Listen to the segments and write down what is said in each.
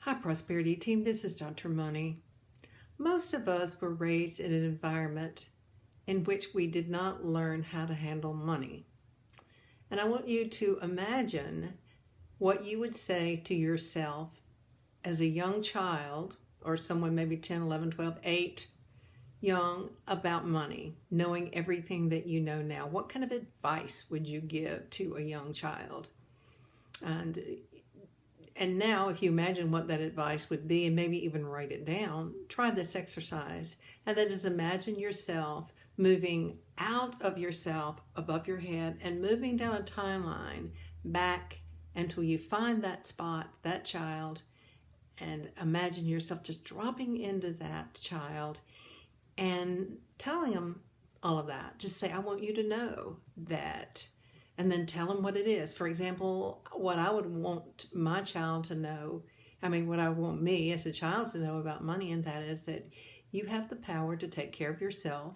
Hi, Prosperity Team. This is Dr. Money. Most of us were raised in an environment in which we did not learn how to handle money. And I want you to imagine what you would say to yourself as a young child, or someone maybe 10, 11, 12, 8, young, about money, knowing everything that you know now. What kind of advice would you give to a young child? And now, if you imagine what that advice would be and maybe even write it down, try this exercise. And that is, imagine yourself moving out of yourself, above your head, and moving down a timeline back until you find that spot, that child, and imagine yourself just dropping into that child and telling them all of that. Just say, I want you to know that. And then tell them what it is. For example, what I would want my child to know, what I want me as a child to know about money, and that is that you have the power to take care of yourself.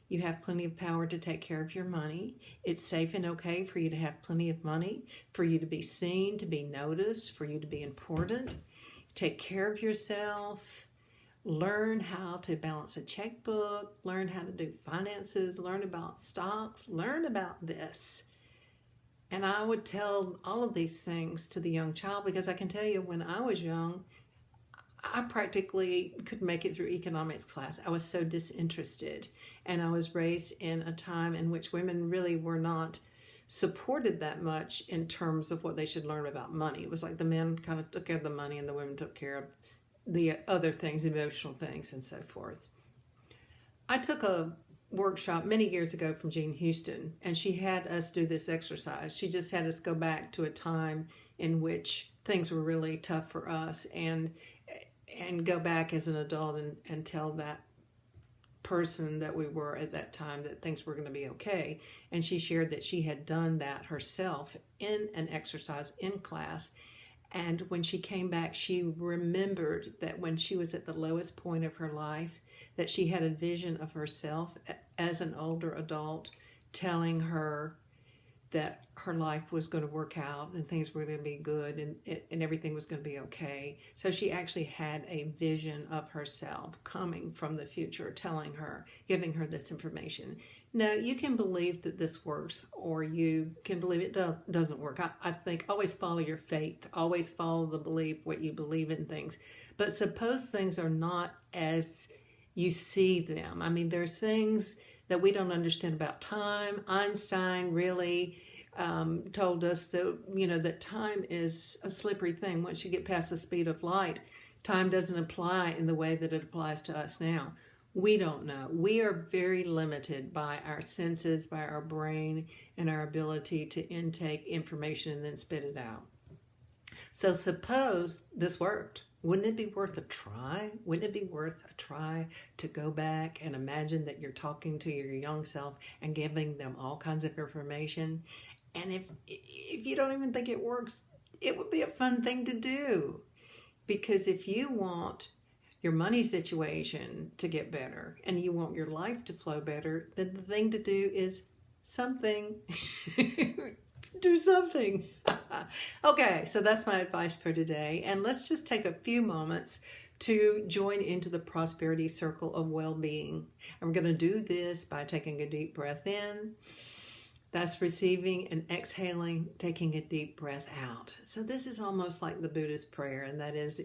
You have plenty of power to take care of your money. It's safe and okay for you to have plenty of money, for you to be seen, to be noticed, for you to be important. Take care of yourself. Learn how to balance a checkbook. Learn how to do finances. Learn about stocks. Learn about this. And I would tell all of these things to the young child, because I can tell you, when I was young, I practically could make it through economics class. I was so disinterested, and I was raised in a time in which women really were not supported that much in terms of what they should learn about money. It was like the men kind of took care of the money and the women took care of the other things, emotional things, and so forth. I took a workshop many years ago from Jean Houston, and she had us do this exercise. She just had us go back to a time in which things were really tough for us, and go back as an adult and tell that person that we were at that time that things were going to be okay. And she shared that she had done that herself in an exercise in class. And when she came back, she remembered that when she was at the lowest point of her life, that she had a vision of herself as an older adult telling her that her life was going to work out and things were going to be good and everything was going to be okay. So she actually had a vision of herself coming from the future, telling her, giving her this information. Now, you can believe that this works, or you can believe it doesn't work. I think always follow your faith. Always follow the belief, what you believe in things. But suppose things are not as you see them. There's things that we don't understand about time. Einstein really told us that, that time is a slippery thing. Once you get past the speed of light, time doesn't apply in the way that it applies to us now. We don't know. We are very limited by our senses, by our brain, and our ability to intake information and then spit it out. So suppose this worked. Wouldn't it be worth a try? Wouldn't it be worth a try to go back and imagine that you're talking to your young self and giving them all kinds of information? And if you don't even think it works, it would be a fun thing to do. Because if you want your money situation to get better and you want your life to flow better, then the thing to do is something. Do something. Okay, so that's my advice for today. And let's just take a few moments to join into the prosperity circle of well-being. I'm going to do this by taking a deep breath in. That's receiving, and exhaling, taking a deep breath out. So this is almost like the Buddhist prayer, and that is,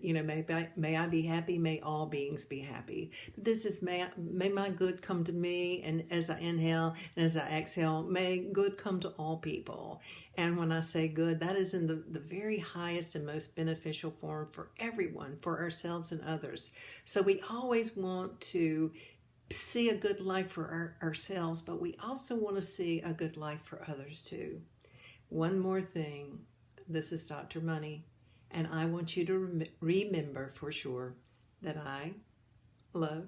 may I be happy, may all beings be happy. This is, may my good come to me, and as I inhale and as I exhale, may good come to all people. And when I say good, that is in the very highest and most beneficial form for everyone, for ourselves and others. So we always want to see a good life for ourselves, but we also want to see a good life for others too. One more thing. This is Dr. Money, and I want you to remember for sure that I love